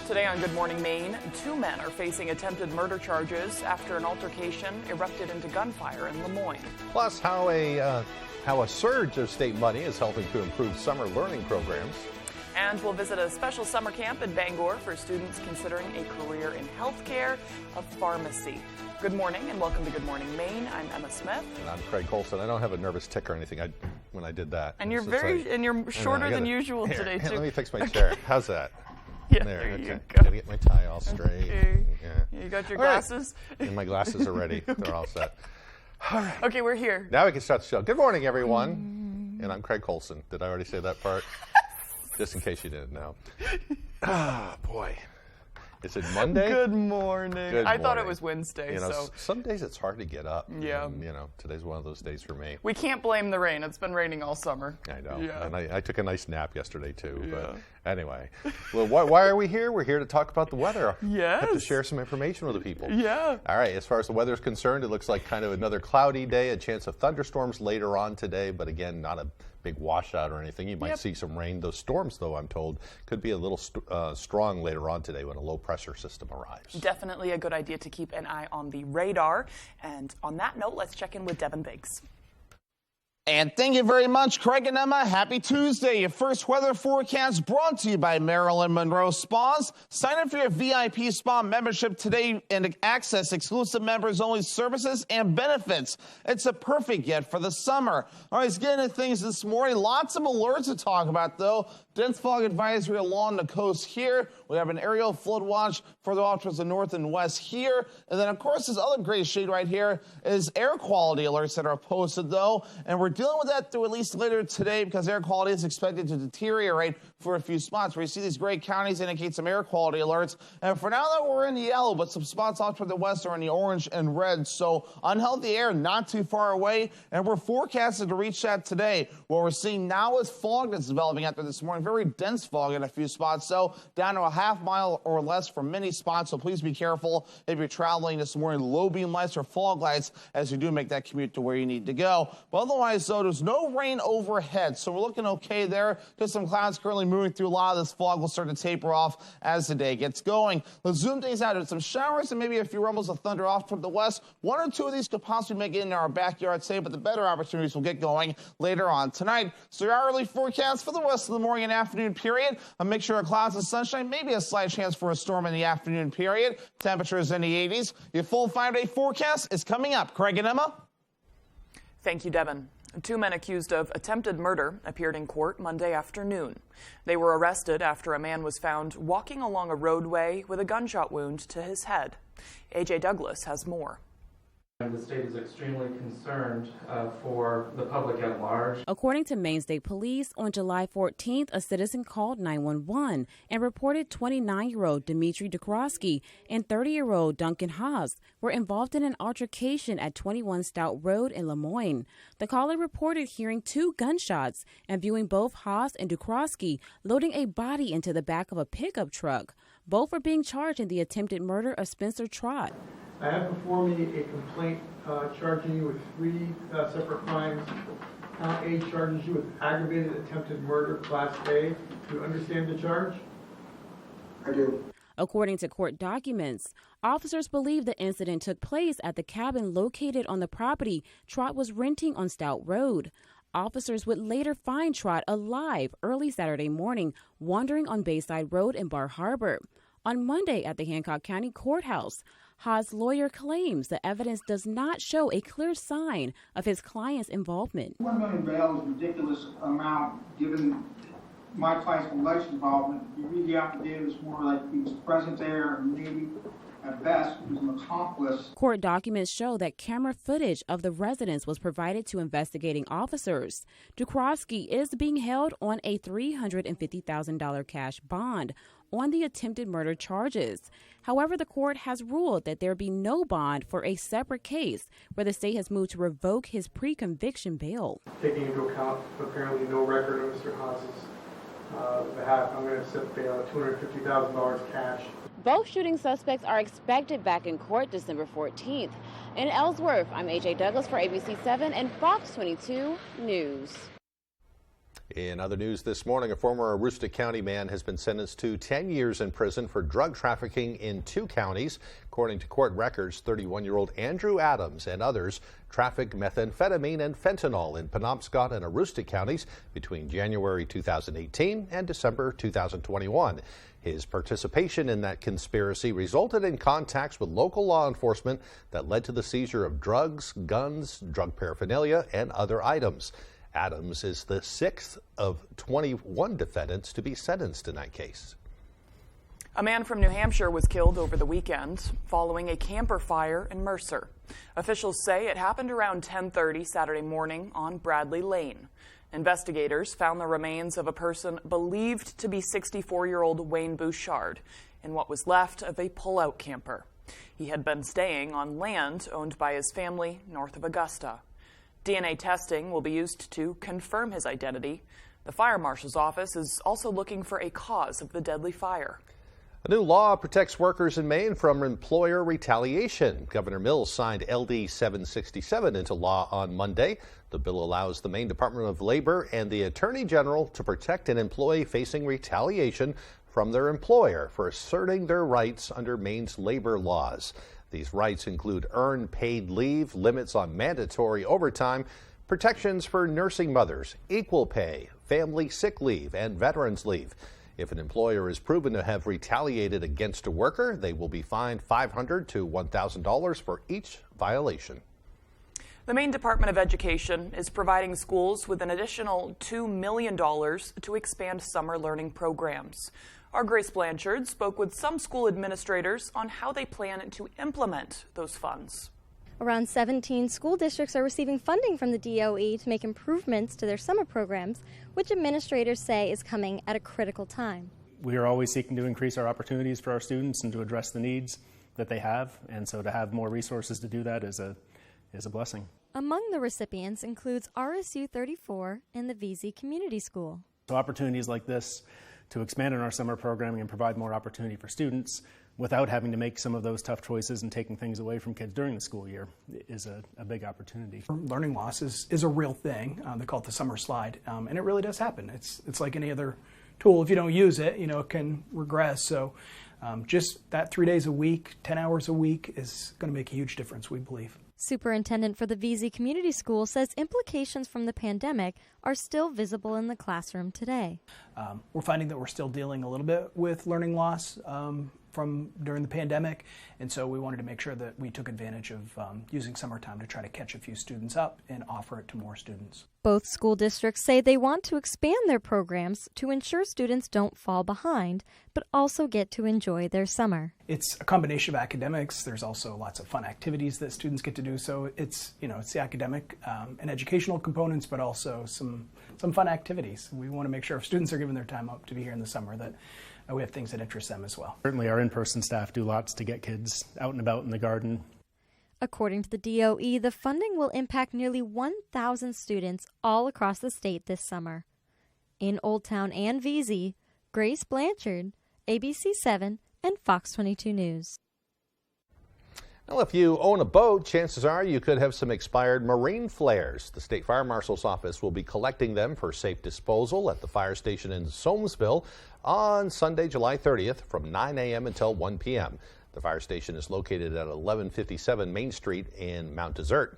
Today on Good Morning Maine, 2 men are facing attempted murder charges after an altercation erupted into gunfire in Lemoyne. Plus, how a surge of state money is helping to improve summer learning programs. And we'll visit a special summer camp in Bangor for students considering a career in healthcare, a pharmacy. Good morning and welcome to Good Morning Maine. I'm Emma Smith. And I'm Craig Colson. I don't have a nervous tick or anything when I did that. And you're shorter than usual today, too. Let me fix my chair. How's that? Yeah, there you go. Gotta get my tie all straight. Okay. Yeah. You got your glasses? Right. And my glasses are ready. Okay. They're all set. All right. Okay, we're here. Now we can start the show. Good morning, everyone. And I'm Craig Colson. Did I already say that part? Just in case you didn't know. Boy. Is it Monday? Good morning. I thought it was Wednesday. You know, so some days it's hard to get up. Yeah. And, today's one of those days for me. We can't blame the rain. It's been raining all summer. I know. Yeah. And I took a nice nap yesterday, too. Yeah. But anyway, well, why are we here? We're here to talk about the weather. Yes. Have to share some information with the people. Yeah. All right. As far as the weather is concerned, it looks like kind of another cloudy day, a chance of thunderstorms later on today, but again, not a big washout or anything. You might see some rain. Those storms, though, I'm told, could be a little strong later on today when a low pressure system arrives. Definitely a good idea to keep an eye on the radar. And on that note, let's check in with Devin Biggs. And thank you very much, Craig and Emma. Happy Tuesday. Your first weather forecast brought to you by Marilyn Monroe Spas. Sign up for your VIP spa membership today and access exclusive members-only services and benefits. It's a perfect gift for the summer. All right, let's get into things this morning. Lots of alerts to talk about, though. Dense fog advisory along the coast here. We have an aerial flood watch further off towards the north and west here. And then, of course, this other gray shade right here is air quality alerts that are posted, though. And we're dealing with that through at least later today because air quality is expected to deteriorate for a few spots. Where you see these gray counties indicate some air quality alerts. And for now, though, we're in the yellow, but some spots off toward the west are in the orange and red. So unhealthy air not too far away. And we're forecasted to reach that today. What we're seeing now is fog that's developing out there this morning. Very dense fog in a few spots, so down to a half mile or less for many spots, so please be careful if you're traveling this morning. Low beam lights or fog lights as you do make that commute to where you need to go. But otherwise, though, there's no rain overhead, so we're looking okay there. Just some clouds currently moving through. A lot of this fog will start to taper off as the day gets going. Let's zoom things out. There's some showers and maybe a few rumbles of thunder off toward the west. One or two of these could possibly make it into our backyard today, but the better opportunities will get going later on tonight. So your hourly forecast for the rest of the morning and afternoon period. A mixture of clouds and sunshine, maybe a slight chance for a storm in the afternoon period. Temperatures in the 80s. Your full 5-day forecast is coming up. Craig and Emma. Thank you, Devin. 2 men accused of attempted murder appeared in court Monday afternoon. They were arrested after a man was found walking along a roadway with a gunshot wound to his head. A.J. Douglas has more. And the state is extremely concerned for the public at large. According to Maine State Police, on July 14th, a citizen called 911 and reported 29-year-old Dmitry Dukrowski and 30-year-old Duncan Haas were involved in an altercation at 21 Stout Road in Lemoyne. The caller reported hearing 2 gunshots and viewing both Haas and Dukrowski loading a body into the back of a pickup truck. Both are being charged in the attempted murder of Spencer Trott. I have before me a complaint charging you with 3 separate crimes. Count A charges you with aggravated attempted murder, Class A. Do you understand the charge? I do. According to court documents, officers believe the incident took place at the cabin located on the property Trott was renting on Stout Road. Officers would later find Trott alive early Saturday morning, wandering on Bayside Road in Bar Harbor. On Monday at the Hancock County Courthouse, Haas' lawyer claims the evidence does not show a clear sign of his client's involvement. $1 million bail is a ridiculous amount given my client's alleged involvement. You read the affidavit, it's more like he was present there and maybe at best he was an accomplice. Court documents show that camera footage of the residence was provided to investigating officers. Dukrowski is being held on a $350,000 cash bond on the attempted murder charges. However, the court has ruled that there be no bond for a separate case where the state has moved to revoke his pre-conviction bail. Taking into account apparently no record of Mr. Haas's behalf, I'm going to set bail at $250,000 cash. Both shooting suspects are expected back in court December 14th. In Ellsworth, I'm A.J. Douglas for ABC 7 and Fox 22 News. In other news this morning, a former Aroostook County man has been sentenced to 10 years in prison for drug trafficking in 2 counties. According to court records, 31-year-old Andrew Adams and others trafficked methamphetamine and fentanyl in Penobscot and Aroostook counties between January 2018 and December 2021. His participation in that conspiracy resulted in contacts with local law enforcement that led to the seizure of drugs, guns, drug paraphernalia, and other items. Adams is the 6th of 21 defendants to be sentenced in that case. A man from New Hampshire was killed over the weekend following a camper fire in Mercer. Officials say it happened around 10:30 Saturday morning on Bradley Lane. Investigators found the remains of a person believed to be 64-year-old Wayne Bouchard in what was left of a pull-out camper. He had been staying on land owned by his family north of Augusta. DNA testing will be used to confirm his identity. The fire marshal's office is also looking for a cause of the deadly fire. A new law protects workers in Maine from employer retaliation. Governor Mills signed LD 767 into law on Monday. The bill allows the Maine Department of Labor and the Attorney General to protect an employee facing retaliation from their employer for asserting their rights under Maine's labor laws. These rights include earned paid leave, limits on mandatory overtime, protections for nursing mothers, equal pay, family sick leave, and veterans leave. If an employer is proven to have retaliated against a worker, they will be fined $500 to $1,000 for each violation. The Maine Department of Education is providing schools with an additional $2 million to expand summer learning programs. Our Grace Blanchard spoke with some school administrators on how they plan to implement those funds. Around 17 school districts are receiving funding from the DOE to make improvements to their summer programs, which administrators say is coming at a critical time. We are always seeking to increase our opportunities for our students and to address the needs that they have, and so to have more resources to do that is a blessing. Among the recipients includes RSU 34 and the WVII Community School. So opportunities like this to expand on our summer programming and provide more opportunity for students without having to make some of those tough choices and taking things away from kids during the school year is a big opportunity. Learning loss is a real thing. They call it the summer slide, and it really does happen. It's like any other tool. If you don't use it, it can regress. So just that 3 days a week, 10 hours a week is going to make a huge difference, we believe. Superintendent for the WVII Community School says implications from the pandemic are still visible in the classroom today. We're finding that we're still dealing a little bit with learning loss from during the pandemic, and so we wanted to make sure that we took advantage of using summertime to try to catch a few students up and offer it to more students. Both school districts say they want to expand their programs to ensure students don't fall behind, but also get to enjoy their summer. It's a combination of academics. There's also lots of fun activities that students get to do. So it's it's the academic and educational components, but also some fun activities. We want to make sure if students are giving their time up to be here in the summer that we have things that interest them as well. Certainly our in-person staff do lots to get kids out and about in the garden. According to the DOE, the funding will impact nearly 1,000 students all across the state this summer. In Old Town and WVII, Grace Blanchard, ABC 7 and Fox 22 News. Well, if you own a boat, chances are you could have some expired marine flares. The State Fire Marshal's office will be collecting them for safe disposal at the fire station in Soamesville on Sunday, July 30th from 9 a.m. until 1 p.m. The fire station is located at 1157 Main Street in Mount Desert.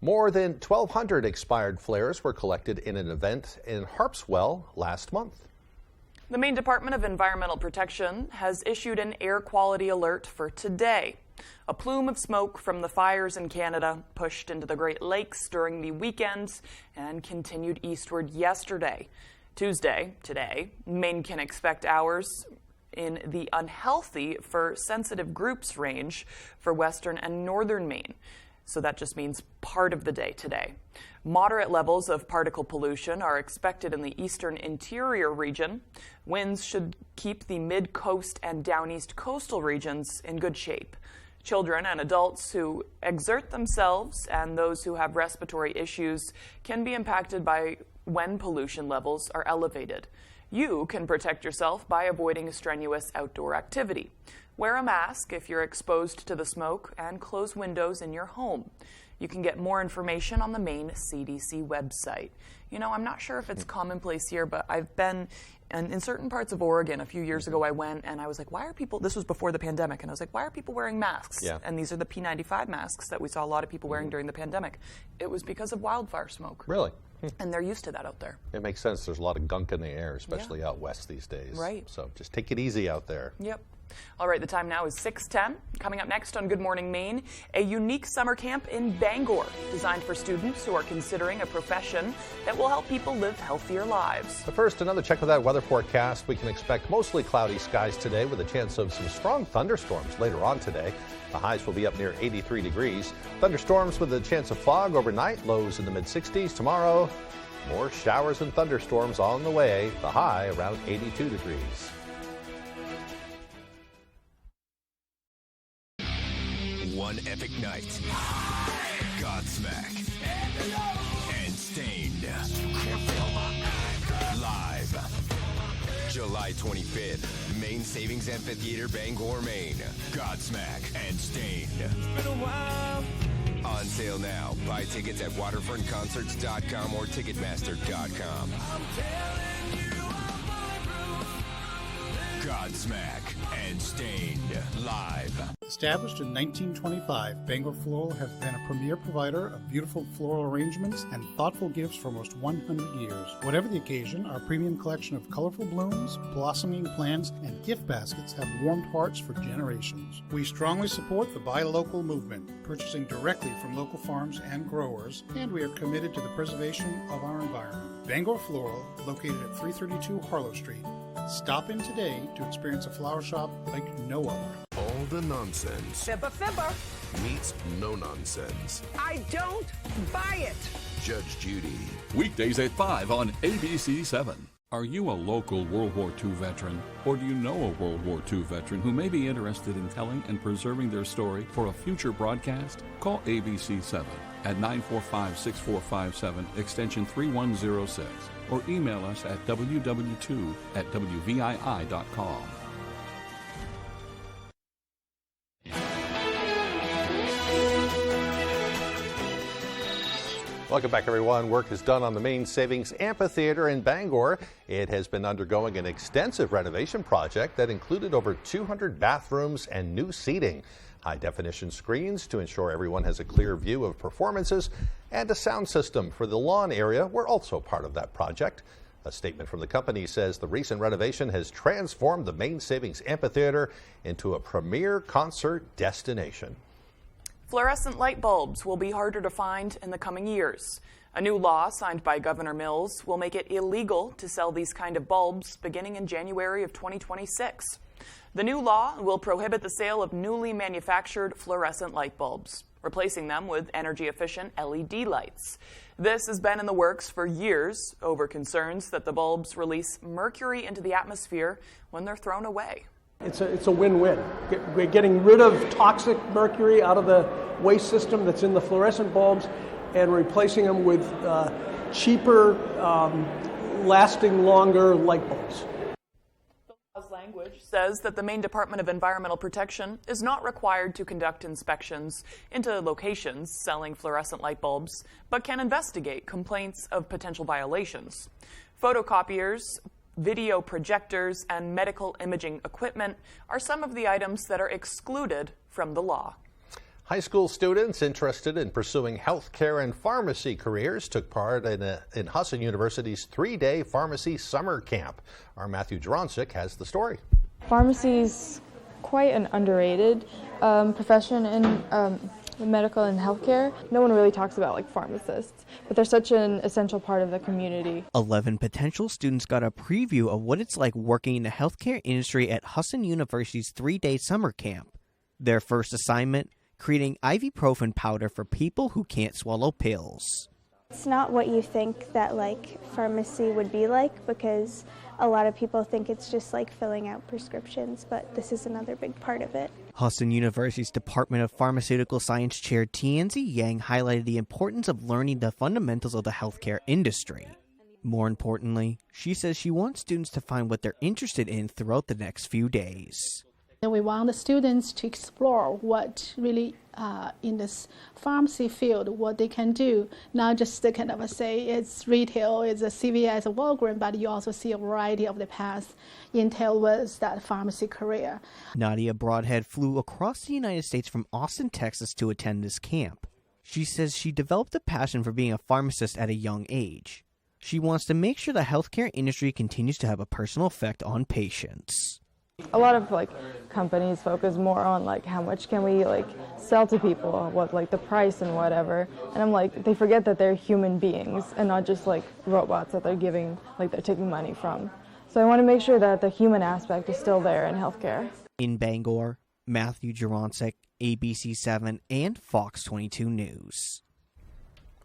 More than 1,200 expired flares were collected in an event in Harpswell last month. The Maine Department of Environmental Protection has issued an air quality alert for today. A plume of smoke from the fires in Canada pushed into the Great Lakes during the weekend and continued eastward yesterday. Tuesday, today, Maine can expect hours in the unhealthy for sensitive groups range for western and northern Maine. So that just means part of the day today. Moderate levels of particle pollution are expected in the eastern interior region. Winds should keep the mid-coast and down-east coastal regions in good shape. Children and adults who exert themselves and those who have respiratory issues can be impacted by when pollution levels are elevated. You can protect yourself by avoiding strenuous outdoor activity. Wear a mask if you're exposed to the smoke and close windows in your home. You can get more information on the Maine CDC website. You know, I'm not sure if it's commonplace here, but I've been in certain parts of Oregon. A few years ago I went and I was like, why are people, this was before the pandemic, and I was like, why are people wearing masks? Yeah. And these are the P95 masks that we saw a lot of people wearing during the pandemic. It was because of wildfire smoke. Really? And they're used to that out there. It makes sense. There's a lot of gunk in the air, especially out west these days. Right. So just take it easy out there. Yep. All right, the time now is 6:10. Coming up next on Good Morning Maine, a unique summer camp in Bangor designed for students who are considering a profession that will help people live healthier lives. But first, another check of that weather forecast. We can expect mostly cloudy skies today with a chance of some strong thunderstorms later on today. The highs will be up near 83 degrees. Thunderstorms with a chance of fog overnight, lows in the mid-60s. Tomorrow, more showers and thunderstorms on the way. The high around 82 degrees. One epic night. Godsmack. And Stained. Live. July 25th. Maine Savings Amphitheater, Bangor, Maine. Godsmack and Stained. On sale now. Buy tickets at waterfrontconcerts.com or ticketmaster.com. Godsmack and Stained. Live. Established in 1925, Bangor Floral has been a premier provider of beautiful floral arrangements and thoughtful gifts for almost 100 years. Whatever the occasion, our premium collection of colorful blooms, blossoming plants, and gift baskets have warmed hearts for generations. We strongly support the Buy Local movement, purchasing directly from local farms and growers, and we are committed to the preservation of our environment. Bangor Floral, located at 332 Harlow Street. Stop in today to experience a flower shop like no other. All the nonsense Fibber. meets no nonsense. I don't buy it. Judge Judy. Weekdays at 5 on ABC 7. Are you a local World War II veteran? Or do you know a World War II veteran who may be interested in telling and preserving their story for a future broadcast? Call ABC 7 at 945-6457, extension 3106, or email us at www.wvii.com. Welcome back, everyone. Work is done on the Maine Savings Amphitheater in Bangor. It has been undergoing an extensive renovation project that included over 200 bathrooms and new seating, high-definition screens to ensure everyone has a clear view of performances, and a sound system for the lawn area were also part of that project. A statement from the company says the recent renovation has transformed the Maine Savings Amphitheater into a premier concert destination. Fluorescent light bulbs will be harder to find in the coming years. A new law signed by Governor Mills will make it illegal to sell these kind of bulbs beginning in January of 2026. The new law will prohibit the sale of newly manufactured fluorescent light bulbs, replacing them with energy-efficient LED lights. This has been in the works for years over concerns that the bulbs release mercury into the atmosphere when they're thrown away. It's a win-win. We're getting rid of toxic mercury out of the waste system that's in the fluorescent bulbs and replacing them with cheaper, lasting longer light bulbs. The law's language says that the Maine Department of Environmental Protection is not required to conduct inspections into locations selling fluorescent light bulbs, but can investigate complaints of potential violations. Photocopiers, video projectors, and medical imaging equipment are some of the items that are excluded from the law. High school students interested in pursuing healthcare and pharmacy careers took part in Husson University's 3-day pharmacy summer camp. Our Matthew Juronsik has the story. Pharmacy is quite an underrated profession in the medical and healthcare. No one really talks about pharmacists, but they're such an essential part of the community. 11 potential students got a preview of what it's like working in the healthcare industry at Husson University's 3-day summer camp. Their first assignment, creating ibuprofen powder for people who can't swallow pills. It's not what you think that pharmacy would be like, because a lot of people think it's just filling out prescriptions, but this is another big part of it. Husson University's Department of Pharmaceutical Science Chair Tianzi Yang highlighted the importance of learning the fundamentals of the healthcare industry. More importantly, she says she wants students to find what they're interested in throughout the next few days. And we want the students to explore what really in this pharmacy field, what they can do, not just the kind of say it's retail, it's a CVS, a Walgreens, but you also see a variety of the paths entailed with that pharmacy career. Nadia Broadhead flew across the United States from Austin, Texas to attend this camp. She says she developed a passion for being a pharmacist at a young age. She wants to make sure the healthcare industry continues to have a personal effect on patients. A lot of companies focus more on how much can we sell to people, what the price and whatever. And I'm they forget that they're human beings and not just robots that they're giving, they're taking money from. So I want to make sure that the human aspect is still there in healthcare. In Bangor, Matthew Juronsek, ABC7 and Fox 22 News.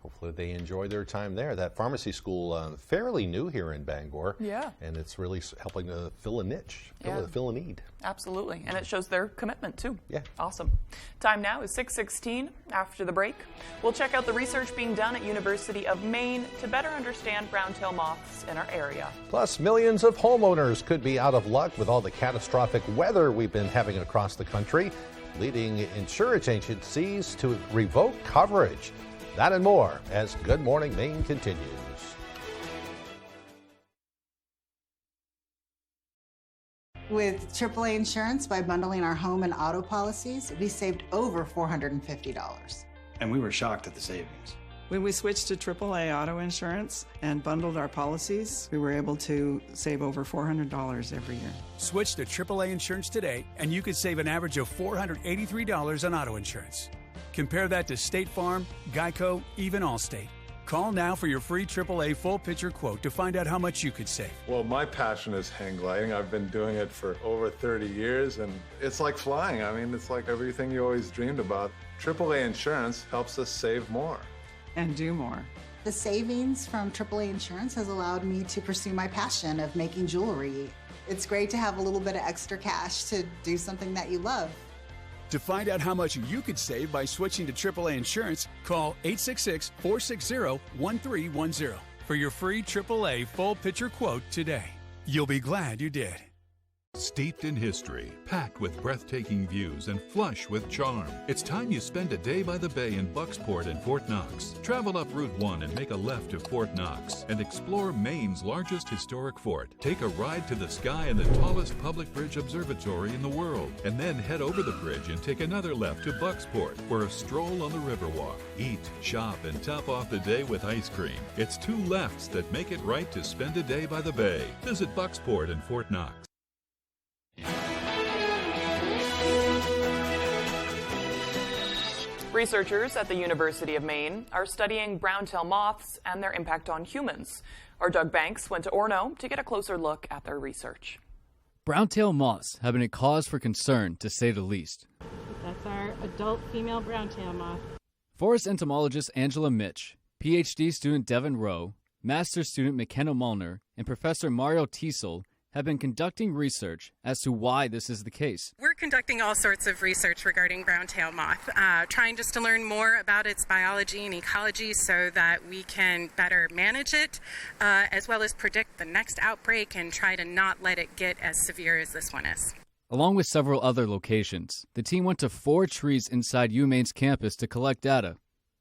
Hopefully they enjoy their time there. That pharmacy school, fairly new here in Bangor. Yeah. And it's really helping to fill a niche, fill a need. Absolutely. And it shows their commitment, too. Yeah. Awesome. Time now is 6:16. After the break, we'll check out the research being done at University of Maine to better understand brown-tail moths in our area. Plus, millions of homeowners could be out of luck with all the catastrophic weather we've been having across the country, leading insurance agencies to revoke coverage. That and more as Good Morning Maine continues. With AAA Insurance, by bundling our home and auto policies, we saved over $450. And we were shocked at the savings. When we switched to AAA auto insurance and bundled our policies, we were able to save over $400 every year. Switch to AAA Insurance today, and you could save an average of $483 on auto insurance. Compare that to State Farm, Geico, even Allstate. Call now for your free AAA full picture quote to find out how much you could save. Well, my passion is hang gliding. I've been doing it for over 30 years, and it's like flying. I mean, it's like everything you always dreamed about. AAA Insurance helps us save more. And do more. The savings from AAA Insurance has allowed me to pursue my passion of making jewelry. It's great to have a little bit of extra cash to do something that you love. To find out how much you could save by switching to AAA Insurance, call 866-460-1310 for your free AAA full picture quote today. You'll be glad you did. Steeped in history, packed with breathtaking views, and flush with charm. It's time you spend a day by the bay in Bucksport and Fort Knox. Travel up Route 1 and make a left to Fort Knox and explore Maine's largest historic fort. Take a ride to the sky in the tallest public bridge observatory in the world, and then head over the bridge and take another left to Bucksport for a stroll on the Riverwalk. Eat, shop, and top off the day with ice cream. It's two lefts that make it right to spend a day by the bay. Visit Bucksport and Fort Knox. Researchers at the University of Maine are studying brown-tail moths and their impact on humans. Our Doug Banks went to Orono to get a closer look at their research. Brown-tail moths have been a cause for concern, to say the least. That's our adult female brown-tail moth. Forest entomologist Angela Mitch, PhD student Devin Rowe, master's student McKenna Mulner, and Professor Mario Teasel have been conducting research as to why this is the case. We're conducting all sorts of research regarding brown-tail moth, trying just to learn more about its biology and ecology so that we can better manage it, as well as predict the next outbreak and try to not let it get as severe as this one is. Along with several other locations, the team went to 4 trees inside UMaine's campus to collect data.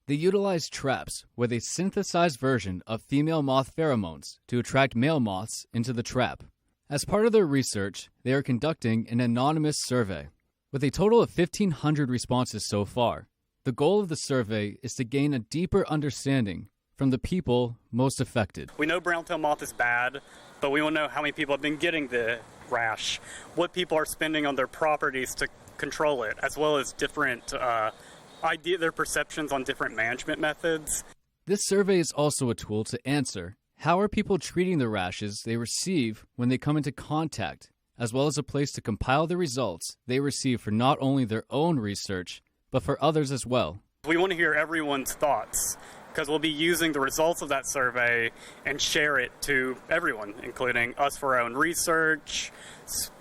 They utilized traps with a synthesized version of female moth pheromones to attract male moths into the trap. As part of their research, they are conducting an anonymous survey. With a total of 1,500 responses so far, the goal of the survey is to gain a deeper understanding from the people most affected. We know brown-tail moth is bad, but we want to know how many people have been getting the rash, what people are spending on their properties to control it, as well as different their perceptions on different management methods. This survey is also a tool to answer how are people treating the rashes they receive when they come into contact, as well as a place to compile the results they receive for not only their own research, but for others as well. We want to hear everyone's thoughts, because we'll be using the results of that survey and share it to everyone, including us for our own research,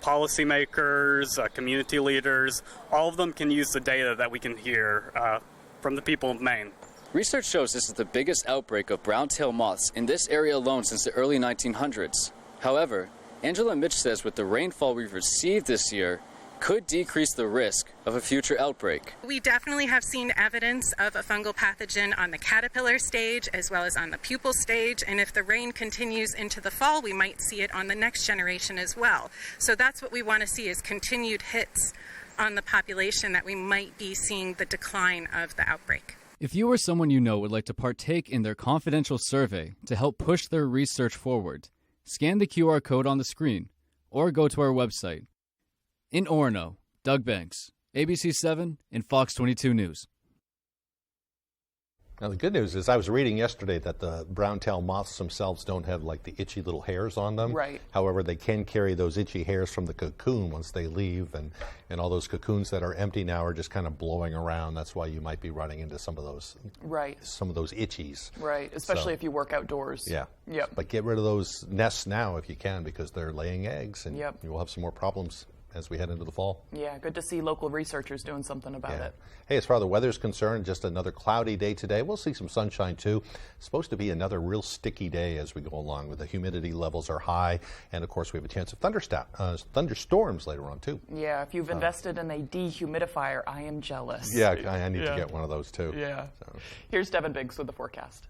policymakers, community leaders. All of them can use the data that we can hear from the people of Maine. Research shows this is the biggest outbreak of brown-tail moths in this area alone since the early 1900s. However, Angela Mitch says with the rainfall we've received this year, could decrease the risk of a future outbreak. We definitely have seen evidence of a fungal pathogen on the caterpillar stage as well as on the pupal stage, and if the rain continues into the fall, we might see it on the next generation as well. So that's what we want to see, is continued hits on the population, that we might be seeing the decline of the outbreak. If you or someone you know would like to partake in their confidential survey to help push their research forward, scan the QR code on the screen or go to our website. In Orono, Doug Banks, ABC7 and Fox 22 News. Now, the good news is I was reading yesterday that the brown-tailed moths themselves don't have like the itchy little hairs on them. Right. However, they can carry those itchy hairs from the cocoon once they leave, and all those cocoons that are empty now are just kind of blowing around. That's why you might be running into some of those itchies. Right, especially if you work outdoors. Yeah. Yep. But get rid of those nests now if you can, because they're laying eggs, and Yep. you will have some more problems as we head into the fall. Yeah, good to see local researchers doing something about it. Hey, as far as the weather's concerned, just another cloudy day today. We'll see some sunshine too. It's supposed to be another real sticky day as we go along, with the humidity levels are high, and of course we have a chance of thunderstorms later on too. Yeah, if you've invested in a dehumidifier, I am jealous. Yeah, I need to get one of those too. Yeah. Here's Devin Biggs with the forecast.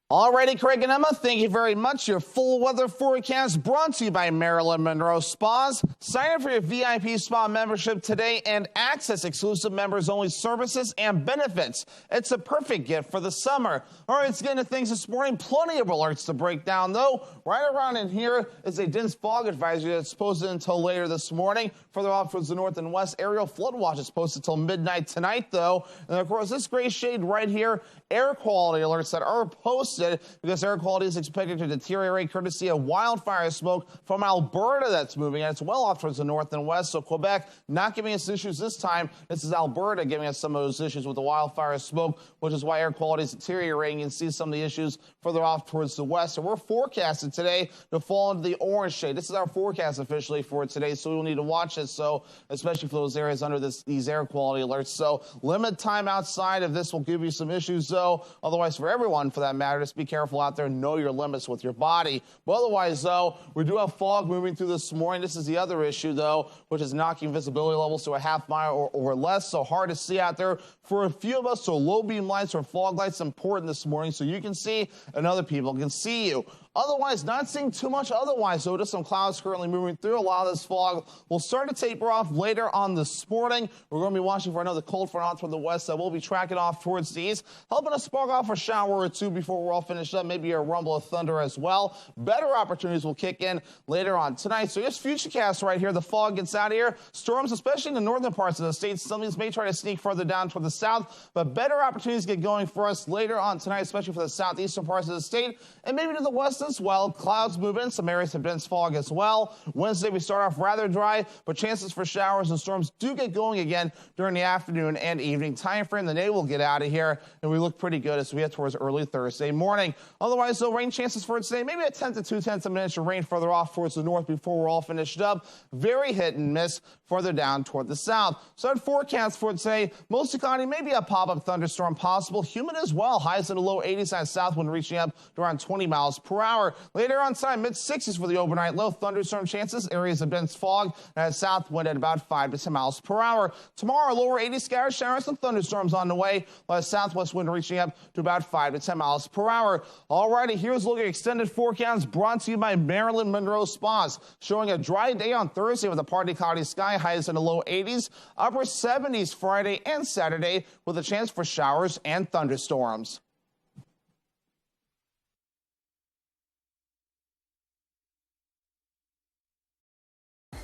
Alrighty, Craig and Emma, thank you very much. Your full weather forecast brought to you by Marilyn Monroe Spas. Sign up for your VIP spa membership today and access exclusive members-only services and benefits. It's a perfect gift for the summer. All right, let's get into things this morning. Plenty of alerts to break down, though. Right around in here is a dense fog advisory that's posted until later this morning. Further off towards the north and west, aerial flood watch is posted until midnight tonight, though. And, of course, this gray shade right here, air quality alerts that are posted because air quality is expected to deteriorate courtesy of wildfire smoke from Alberta that's moving, and it's well off towards the north and west. So Quebec not giving us issues this time. This is Alberta giving us some of those issues with the wildfire smoke, which is why air quality is deteriorating. You can see some of the issues further off towards the west. And we're forecasted today to fall into the orange shade. This is our forecast officially for today, so we will need to watch it. So especially for those areas under these air quality alerts. So limit time outside of this will give you some issues, though. Otherwise, for everyone, for that matter, just be careful out there. Know your limits with your body. But otherwise, though, we do have fog moving through this morning. This is the other issue, though, which is knocking visibility levels to a half mile or less. So hard to see out there for a few of us. So low beam lights or fog lights important this morning, so you can see and other people can see you. Otherwise, not seeing too much otherwise, so just some clouds currently moving through. A lot of this fog will start to taper off later on this morning. We're going to be watching for another cold front out from the west that will be tracking off towards the east, helping us spark off a shower or two before we're all finished up, maybe a rumble of thunder as well. Better opportunities will kick in later on tonight. So here's Futurecast right here. The fog gets out of here. Storms, especially in the northern parts of the state. Some of these may try to sneak further down toward the south, but better opportunities get going for us later on tonight, especially for the southeastern parts of the state and maybe to the west as well. Clouds move in. Some areas have dense fog as well. Wednesday, we start off rather dry, but chances for showers and storms do get going again during the afternoon and evening time frame. The day will get out of here, and we look pretty good as we head towards early Thursday morning. Otherwise, though, rain chances for today, maybe a 10 to 2/10 of an inch of rain further off towards the north before we're all finished up. Very hit and miss further down toward the south. So that forecast for today, most economy, maybe a pop-up thunderstorm possible. Humid as well. Highs in the low 80s on south wind reaching up to around 20 miles per hour. Later on time, mid-60s for the overnight low. Thunderstorm chances, areas of dense fog, and a south wind at about 5 to 10 miles per hour. Tomorrow, lower 80s scattered showers and thunderstorms on the way, while a southwest wind reaching up to about 5 to 10 miles per hour. Alrighty, here's a look at extended forecast brought to you by Marilyn Monroe Spas, showing a dry day on Thursday with a partly cloudy sky, highs in the low 80s, upper 70s Friday and Saturday with a chance for showers and thunderstorms.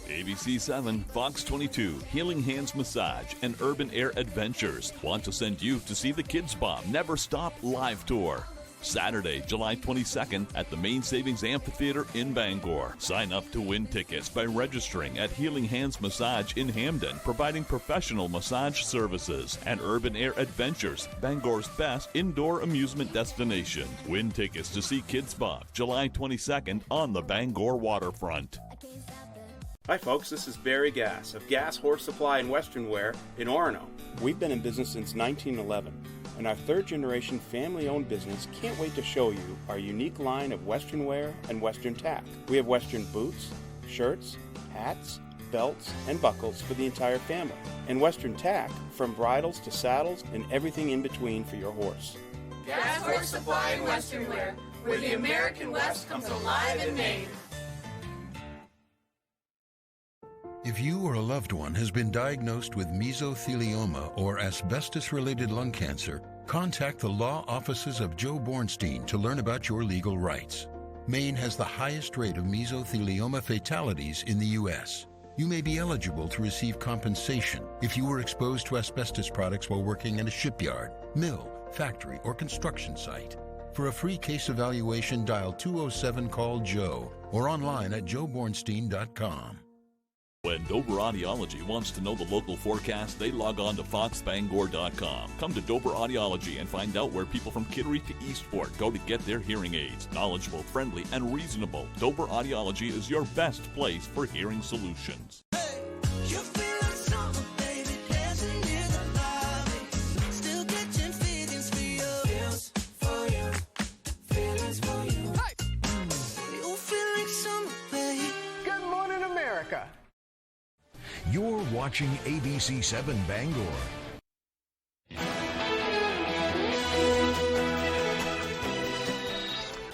ABC 7, Fox 22, Healing Hands Massage, and Urban Air Adventures want to send you to see the Kids Bomb Never Stop live tour. Saturday, July 22nd at the Main Savings Amphitheater in Bangor. Sign up to win tickets by registering at Healing Hands Massage in Hamden, providing professional massage services, and Urban Air Adventures, Bangor's best indoor amusement destination. Win tickets to see Kids Bomb July 22nd on the Bangor waterfront. Hi folks, this is Barry Gass of Gas Horse Supply and Western Wear in Orono. We've been in business since 1911, and our third-generation family-owned business can't wait to show you our unique line of Western wear and Western tack. We have Western boots, shirts, hats, belts, and buckles for the entire family. And Western Tack, from bridles to saddles and everything in between for your horse. Gas Horse Supply and Western Wear, where the American West comes alive in Maine. If you or a loved one has been diagnosed with mesothelioma or asbestos-related lung cancer, contact the law offices of Joe Bornstein to learn about your legal rights. Maine has the highest rate of mesothelioma fatalities in the U.S. You may be eligible to receive compensation if you were exposed to asbestos products while working in a shipyard, mill, factory, or construction site. For a free case evaluation, dial 207-CALL-JOE or online at joebornstein.com. When Dover Audiology wants to know the local forecast, they log on to foxbangor.com. Come to Dover Audiology and find out where people from Kittery to Eastport go to get their hearing aids. Knowledgeable, friendly, and reasonable. Dover Audiology is your best place for hearing solutions. Good morning, America. You're watching ABC 7 Bangor.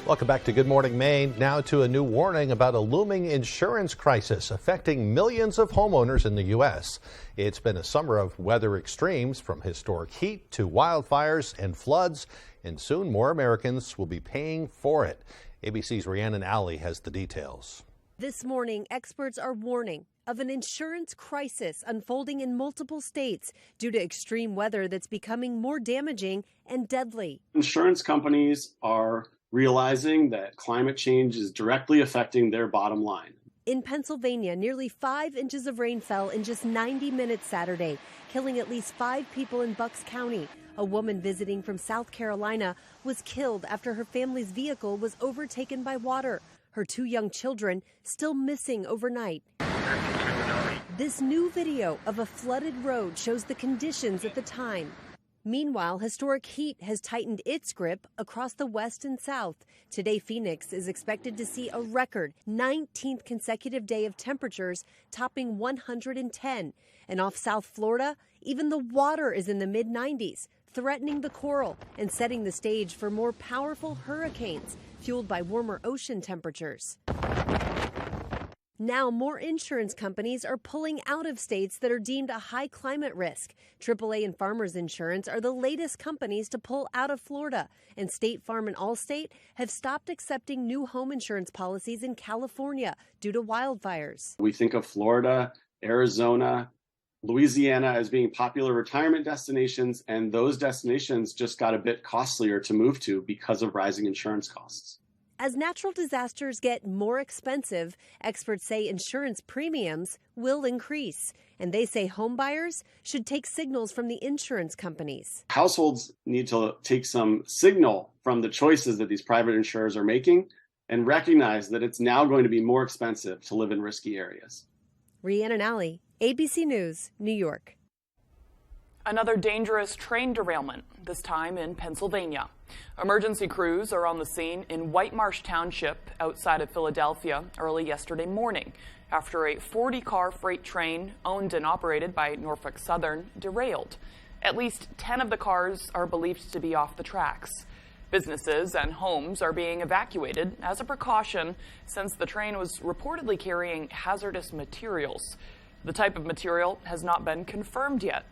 Welcome back to Good Morning Maine. Now to a new warning about a looming insurance crisis affecting millions of homeowners in the U.S. It's been a summer of weather extremes, from historic heat to wildfires and floods, and soon more Americans will be paying for it. ABC's Rhiannon Alley has the details. This morning, experts are warning of an insurance crisis unfolding in multiple states due to extreme weather that's becoming more damaging and deadly. Insurance companies are realizing that climate change is directly affecting their bottom line. In Pennsylvania, nearly 5 inches of rain fell in just 90 minutes Saturday, killing at least 5 people in Bucks County. A woman visiting from South Carolina was killed after her family's vehicle was overtaken by water. Her 2 young children still missing overnight. This new video of a flooded road shows the conditions at the time. Meanwhile, historic heat has tightened its grip across the west and south. Today, Phoenix is expected to see a record 19th consecutive day of temperatures topping 110. And off South Florida, even the water is in the mid-90s, threatening the coral and setting the stage for more powerful hurricanes fueled by warmer ocean temperatures. Now, more insurance companies are pulling out of states that are deemed a high climate risk. AAA and Farmers Insurance are the latest companies to pull out of Florida, and State Farm and Allstate have stopped accepting new home insurance policies in California due to wildfires. We think of Florida, Arizona, Louisiana as being popular retirement destinations, and those destinations just got a bit costlier to move to because of rising insurance costs. As natural disasters get more expensive, experts say insurance premiums will increase. And they say home buyers should take signals from the insurance companies. Households need to take some signal from the choices that these private insurers are making and recognize that it's now going to be more expensive to live in risky areas. Rhiannon Alley, ABC News, New York. Another dangerous train derailment, this time in Pennsylvania. Emergency crews are on the scene in White Marsh Township outside of Philadelphia early yesterday morning after a 40-car freight train owned and operated by Norfolk Southern derailed. At least 10 of the cars are believed to be off the tracks. Businesses and homes are being evacuated as a precaution since the train was reportedly carrying hazardous materials. The type of material has not been confirmed yet.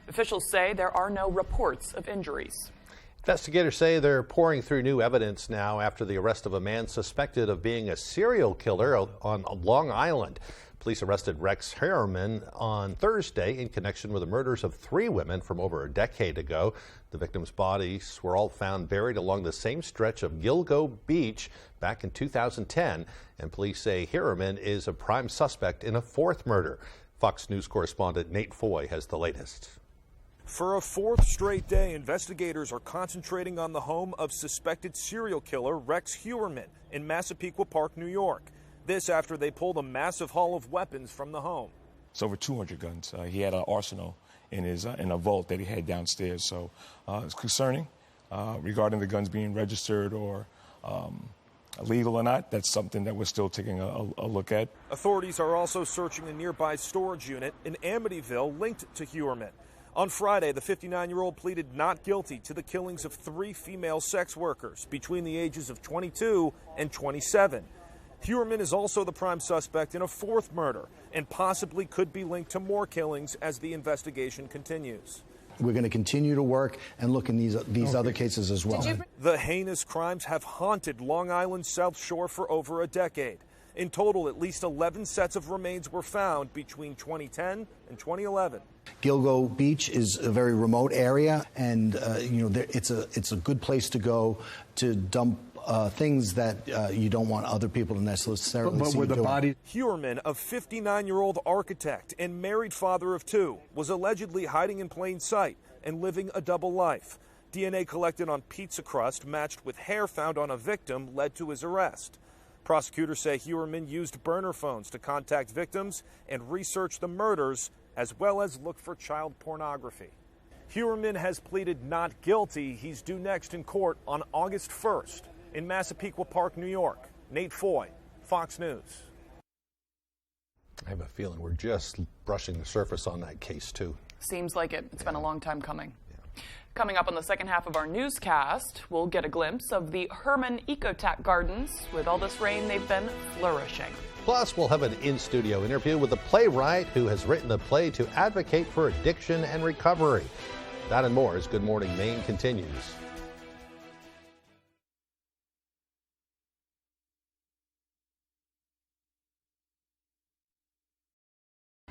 Officials say there are no reports of injuries. Investigators say they're pouring through new evidence now after the arrest of a man suspected of being a serial killer on Long Island. Police arrested Rex Harriman on Thursday in connection with the murders of 3 women from over a decade ago. The victims' bodies were all found buried along the same stretch of Gilgo Beach back in 2010, and police say Harriman is a prime suspect in a 4th murder. Fox News correspondent Nate Foy has the latest. For a 4th straight day, investigators are concentrating on the home of suspected serial killer Rex Heuermann in Massapequa Park, New York. This after they pulled a massive haul of weapons from the home. It's over 200 guns. He had an arsenal in a vault that he had downstairs. So it's concerning regarding the guns being registered or legal or not, that's something that we're still taking a look at. Authorities are also searching a nearby storage unit in Amityville linked to Huerman. On Friday, the 59-year-old pleaded not guilty to the killings of 3 female sex workers between the ages of 22 and 27. Huerman is also the prime suspect in a 4th murder and possibly could be linked to more killings as the investigation continues. We're going to continue to work and look in these other cases as well. The heinous crimes have haunted Long Island's South Shore for over a decade. In total, at least 11 sets of remains were found between 2010 and 2011. Gilgo Beach is a very remote area, and it's a good place to go to dump things that you don't want other people to necessarily see. Huerman, a 59-year-old architect and married father of 2, was allegedly hiding in plain sight and living a double life. DNA collected on pizza crust matched with hair found on a victim led to his arrest. Prosecutors say Huerman used burner phones to contact victims and research the murders, as well as look for child pornography. Huerman has pleaded not guilty. He's due next in court on August 1st in Massapequa Park, New York. Nate Foy, Fox News. I have a feeling we're just brushing the surface on that case, too. Seems like it. It's been a long time coming. Coming up on the second half of our newscast, we'll get a glimpse of the Herman Ecotech Gardens. With all this rain, they've been flourishing. Plus, we'll have an in-studio interview with a playwright who has written a play to advocate for addiction and recovery. That and more as Good Morning Maine continues.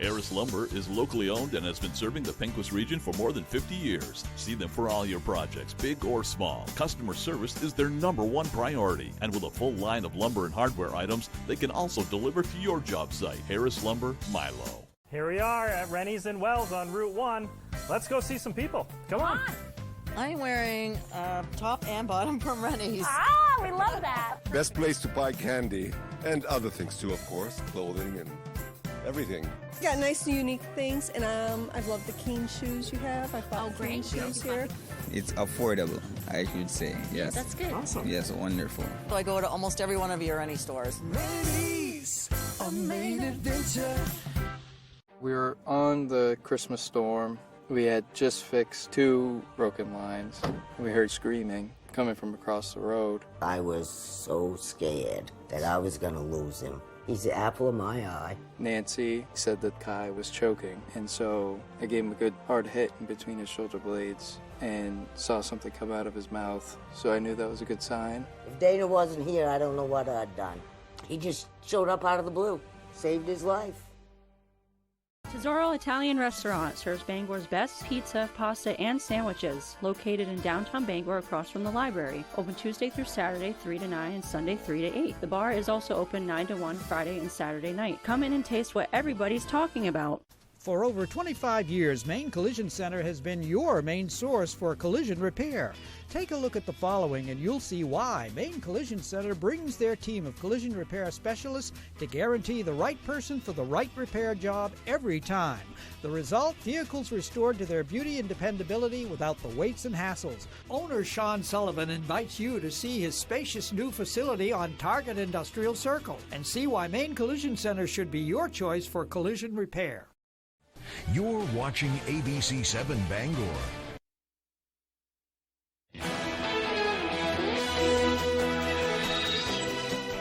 Harris Lumber is locally owned and has been serving the Pequot region for more than 50 years. See them for all your projects, big or small. Customer service is their #1 priority. And with a full line of lumber and hardware items, they can also deliver to your job site. Harris Lumber, Milo. Here we are at Rennie's in Wells on Route 1. Let's go see some people. Come on. I'm wearing a top and bottom from Rennie's. Ah, we love that. Best place to buy candy and other things too, of course, clothing and everything. Got nice unique things, and I love the Keen shoes you have. I bought Keen shoes here. It's affordable, I should say. Yes. That's good. Awesome. Yes, wonderful. So I go to almost every one of your Rennie stores. Rennie's, a Maine adventure. We were on the Christmas storm. We had just fixed 2 broken lines. We heard screaming coming from across the road. I was so scared that I was going to lose him. He's the apple of my eye. Nancy said that Kai was choking, and so I gave him a good hard hit in between his shoulder blades and saw something come out of his mouth, so I knew that was a good sign. If Dana wasn't here, I don't know what I'd done. He just showed up out of the blue, saved his life. Tesoro Italian Restaurant serves Bangor's best pizza, pasta, and sandwiches. Located in downtown Bangor across from the library. Open Tuesday through Saturday 3 to 9 and Sunday 3 to 8. The bar is also open 9 to 1 Friday and Saturday night. Come in and taste what everybody's talking about. For over 25 years, Maine Collision Center has been your main source for collision repair. Take a look at the following and you'll see why Maine Collision Center brings their team of collision repair specialists to guarantee the right person for the right repair job every time. The result, vehicles restored to their beauty and dependability without the weights and hassles. Owner Sean Sullivan invites you to see his spacious new facility on Target Industrial Circle and see why Maine Collision Center should be your choice for collision repair. You're watching ABC 7 Bangor.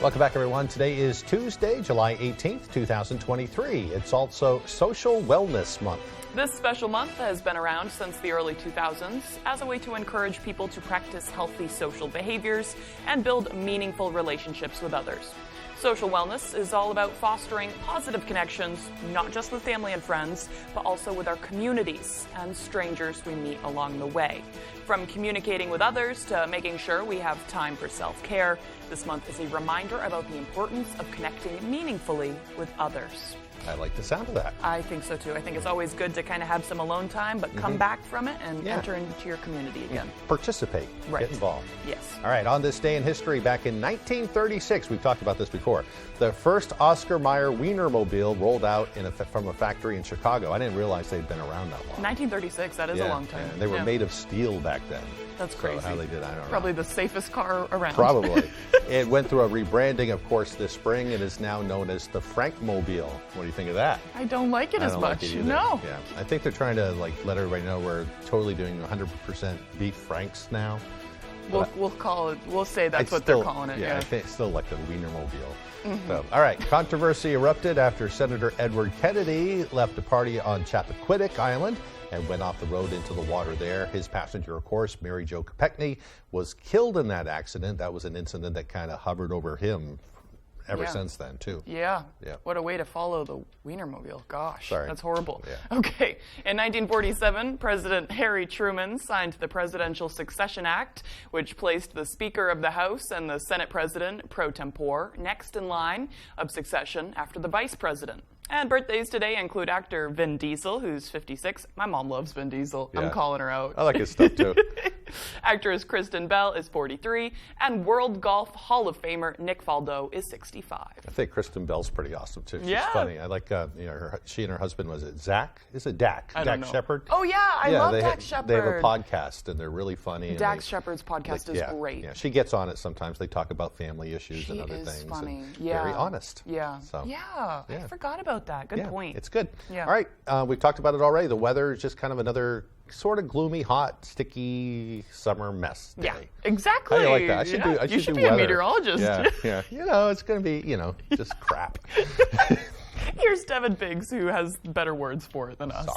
Welcome back, everyone. Today is Tuesday, July 18th, 2023. It's also Social Wellness Month. This special month has been around since the early 2000s as a way to encourage people to practice healthy social behaviors and build meaningful relationships with others. Social wellness is all about fostering positive connections, not just with family and friends, but also with our communities and strangers we meet along the way. From communicating with others to making sure we have time for self-care, this month is a reminder about the importance of connecting meaningfully with others. I like the sound of that. I think so too. I think it's always good to kind of have some alone time, but come back from it and enter into your community again. Participate. Right. Get involved. Yes. All right, on this day in history, back in 1936, we've talked about this before, the first Oscar Mayer Wienermobile rolled out from a factory in Chicago. I didn't realize they'd been around that long. 1936, that is a long time. They were made of steel back then. That's crazy. So how they did, I don't know. Probably the safest car around. Probably. It went through a rebranding, of course, this spring and is now known as the Frankmobile. What do you think of that? I don't like it as much. Like it No. Yeah. I think they're trying to let everybody know we're totally doing 100% beef Franks now. We'll call it. We'll say that's what they're calling it. Yeah, I think it's still like the Wienermobile. So, all right, controversy erupted after Senator Edward Kennedy left a party on Chappaquiddick Island and went off the road into the water there. His passenger, of course, Mary Jo Kopechne, was killed in that accident. That was an incident that kind of hovered over him ever since then, too. Yeah. What a way to follow the Wienermobile. Gosh, Sorry. that's horrible. Yeah. Okay. In 1947, President Harry Truman signed the Presidential Succession Act, which placed the Speaker of the House and the Senate President pro tempore next in line of succession after the Vice President. And birthdays today include actor Vin Diesel, who's 56. My mom loves Vin Diesel. Yeah. I'm calling her out. I like his stuff, too. Actress Kristen Bell is 43. And World Golf Hall of Famer Nick Faldo is 65. I think Kristen Bell's pretty awesome, too. She's Yeah. funny. I like, she and her husband, was it Zach? Is it Dak? I don't know. Shepard? Oh, yeah. I love Dak Shepard. They have a podcast, and they're really funny. And Dak Shepard's podcast is great. Yeah, she gets on it sometimes. They talk about family issues and other things. She is funny. And Yeah. very honest. Yeah. So, yeah. I forgot about that. Good point. It's good. Yeah. All right. We've talked about it already. The weather is just kind of another sort of gloomy, hot, sticky summer mess day. Yeah, exactly. How do you like that? I should do. I you should do be weather. a meteorologist. Yeah. It's going to be, just crap. Here's Devin Biggs, who has better words for it than us.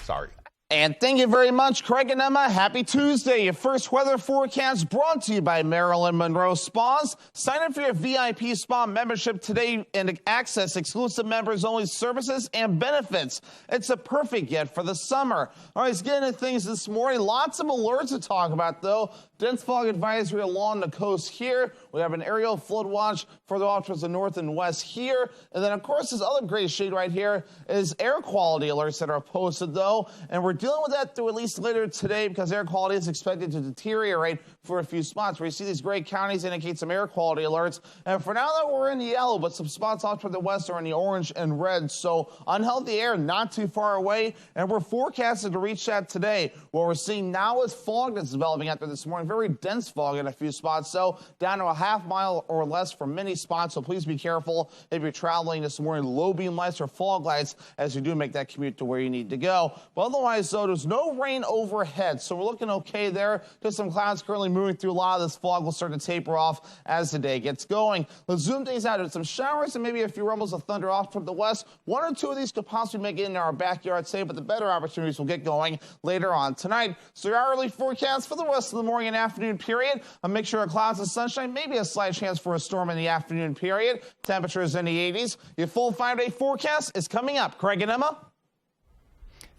Sorry. And thank you very much, Craig and Emma. Happy Tuesday. Your first weather forecast brought to you by Marilyn Monroe Spas. Sign up for your VIP spa membership today and access exclusive members-only services and benefits. It's a perfect gift for the summer. All right, let's get into things this morning. Lots of alerts to talk about, though. Dense fog advisory along the coast here. We have an aerial flood watch further off towards the north and west here. And then, of course, this other gray shade right here is air quality alerts that are posted, though. And we're dealing with that through at least later today because air quality is expected to deteriorate for a few spots. Where you see these gray counties indicate some air quality alerts. And for now, that we're in the yellow, but some spots off toward the west are in the orange and red. So unhealthy air not too far away. And we're forecasted to reach that today. What we're seeing now is fog that's developing after this morning. Very dense fog in a few spots. So down to a half mile or less for many spots. So please be careful if you're traveling this morning. Low beam lights or fog lights as you do make that commute to where you need to go. But otherwise, though, there's no rain overhead. So we're looking okay there. Just some clouds currently moving through. A lot of this fog will start to taper off as the day gets going. Let's zoom things out. There's some showers and maybe a few rumbles of thunder off toward the west. One or two of these could possibly make it into our backyard today, but the better opportunities will get going later on tonight. So your hourly forecast for the rest of the morning and afternoon period. A mixture of clouds and sunshine, maybe a slight chance for a storm in the afternoon period. Temperatures in the 80s. Your full 5-day forecast is coming up. Craig and Emma.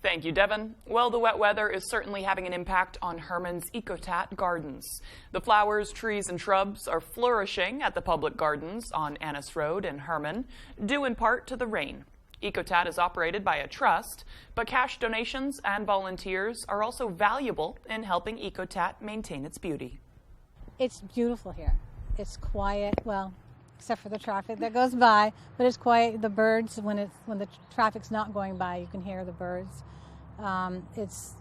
Thank you, Devin. Well, the wet weather is certainly having an impact on Herman's Ecotat Gardens. The flowers, trees, and shrubs are flourishing at the public gardens on Annis Road in Herman, due in part to the rain. Ecotat is operated by a trust, but cash donations and volunteers are also valuable in helping Ecotat maintain its beauty. It's beautiful here. It's quiet, well, except for the traffic that goes by, but it's quiet. The birds, when the traffic's not going by, you can hear the birds. It's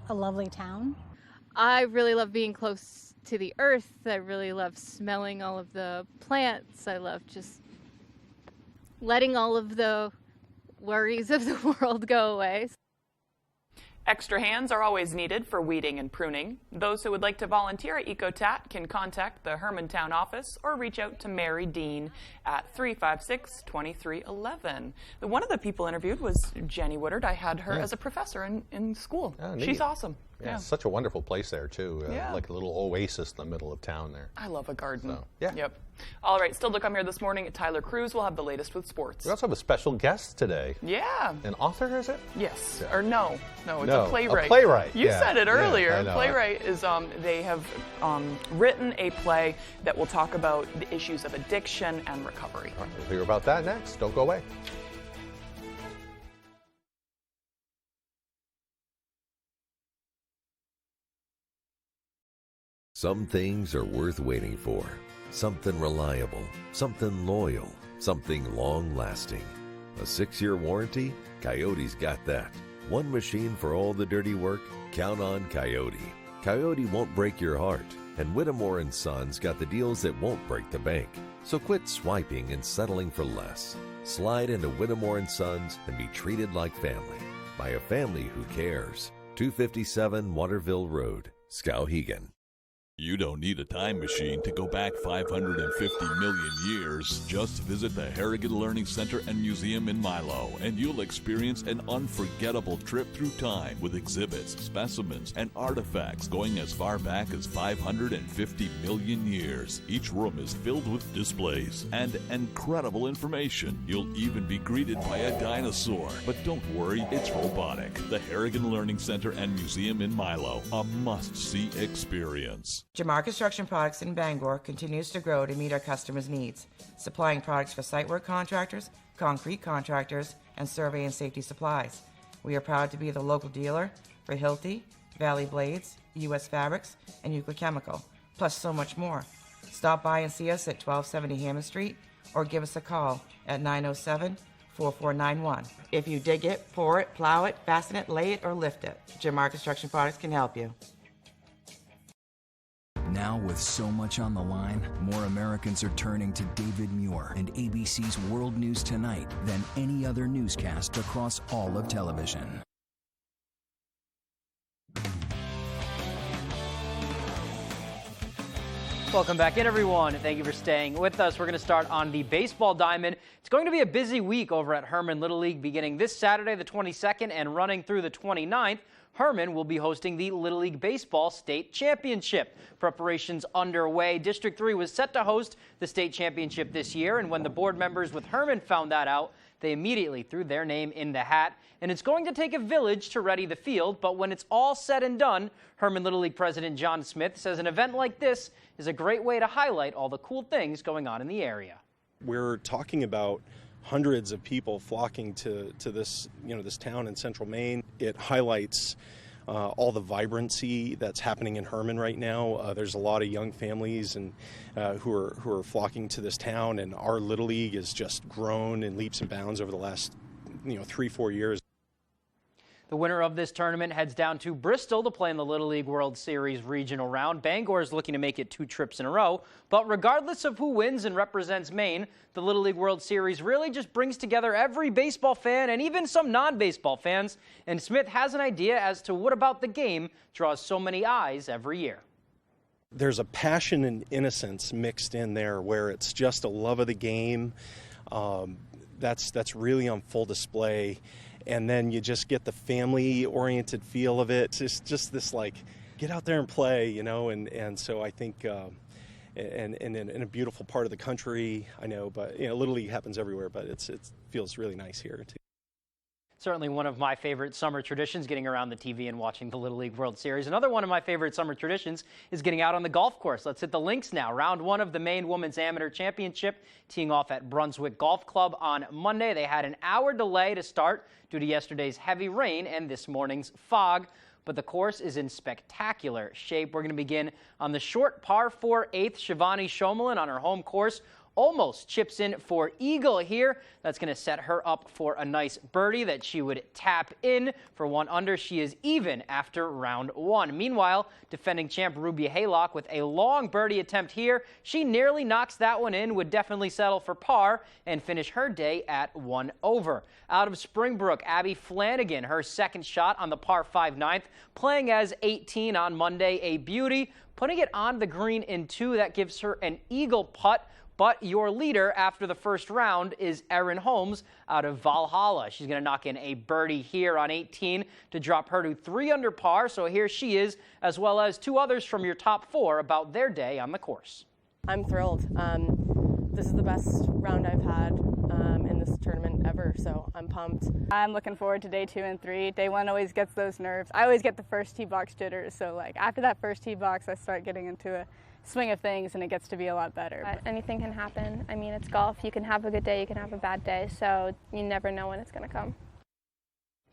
a lovely town. I really love being close to the earth. I really love smelling all of the plants. I love just letting all of the worries of the world go away. Extra hands are always needed for weeding and pruning. Those who would like to volunteer at Ecotat can contact the Hermantown office or reach out to Mary Dean at 356-2311. One of the people interviewed was Jenny Woodard. I had her as a professor in school. Oh, she's awesome. Yeah, it's such a wonderful place there, too. Yeah. Like a little oasis in the middle of town there. I love a garden. So, yeah. Yep. All right, still to come here this morning, Tyler Cruz will have the latest with sports. We also have a special guest today. Yeah. An author, is it? Yes. Yeah. Or no, it's a playwright. A playwright. You said it earlier. Yeah, I know. Playwright is, they have written a play that will talk about the issues of addiction and recovery. All right, we'll hear about that next. Don't go away. Some things are worth waiting for. Something reliable, something loyal, something long-lasting. A 6-year warranty? Coyote's got that. One machine for all the dirty work? Count on Coyote. Coyote won't break your heart, and Whittemore & Sons got the deals that won't break the bank. So quit swiping and settling for less. Slide into Whittemore & Sons and be treated like family by a family who cares. 257 Waterville Road, Skowhegan. You don't need a time machine to go back 550 million years. Just visit the Harrigan Learning Center and Museum in Milo, and you'll experience an unforgettable trip through time with exhibits, specimens, and artifacts going as far back as 550 million years. Each room is filled with displays and incredible information. You'll even be greeted by a dinosaur. But don't worry, it's robotic. The Harrigan Learning Center and Museum in Milo, a must-see experience. Jamar Construction Products in Bangor continues to grow to meet our customers' needs, supplying products for site work contractors, concrete contractors, and survey and safety supplies. We are proud to be the local dealer for Hilti, Valley Blades, U.S. Fabrics, and Euclid Chemical, plus so much more. Stop by and see us at 1270 Hammond Street or give us a call at 907-4491. If you dig it, pour it, plow it, fasten it, lay it, or lift it, Jamar Construction Products can help you. Now, with so much on the line, more Americans are turning to David Muir and ABC's World News Tonight than any other newscast across all of television. Welcome back in, everyone. Thank you for staying with us. We're going to start on the baseball diamond. It's going to be a busy week over at Herman Little League beginning this Saturday, the 22nd, and running through the 29th. Herman will be hosting the Little League Baseball State Championship. Preparations underway. District 3 was set to host the state championship this year, and when the board members with Herman found that out, they immediately threw their name in the hat. And it's going to take a village to ready the field, but when it's all said and done, Herman Little League President John Smith says an event like this is a great way to highlight all the cool things going on in the area. We're talking about hundreds of people flocking to this, this town in central Maine. It highlights all the vibrancy that's happening in Herman right now. There's a lot of young families and who are flocking to this town, and our Little League has just grown in leaps and bounds over the last 3-4 years. The winner of this tournament heads down to Bristol to play in the Little League World Series regional round. Bangor is looking to make it 2 trips in a row. But regardless of who wins and represents Maine, the Little League World Series really just brings together every baseball fan and even some non-baseball fans. And Smith has an idea as to what about the game draws so many eyes every year. There's a passion and innocence mixed in there where it's just a love of the game. That's really on full display. And then you just get the family-oriented feel of it. It's just this, get out there and play, and so I think, and in a beautiful part of the country, I know, but, Little League happens everywhere, but it feels really nice here, too. Certainly one of my favorite summer traditions, getting around the TV and watching the Little League World Series. Another one of my favorite summer traditions is getting out on the golf course. Let's hit the links now. Round 1 of the Maine Women's Amateur Championship teeing off at Brunswick Golf Club on Monday. They had an hour delay to start due to yesterday's heavy rain and this morning's fog, but the course is in spectacular shape. We're going to begin on the short par 4 8th. Shivani Shomalin on her home course almost chips in for eagle here. That's going to set her up for a nice birdie that she would tap in for 1 under. She is even after round 1. Meanwhile, defending champ Ruby Haylock with a long birdie attempt here. She nearly knocks that one in, would definitely settle for par and finish her day at 1 over. Out of Springbrook, Abby Flanagan, her second shot on the par 5 9th, playing as 18 on Monday, a beauty, putting it on the green in 2. That gives her an eagle putt. But your leader after the first round is Erin Holmes out of Valhalla. She's going to knock in a birdie here on 18 to drop her to 3 under par. So here she is, as well as 2 others from your top 4 about their day on the course. I'm thrilled. This is the best round I've had in this tournament ever, so I'm pumped. I'm looking forward to day 2 and 3. Day 1 always gets those nerves. I always get the first tee box jitters, so after that first tee box, I start getting into a swing of things and it gets to be a lot better. Anything can happen. I mean, it's golf. You can have a good day, you can have a bad day, so you never know when it's going to come.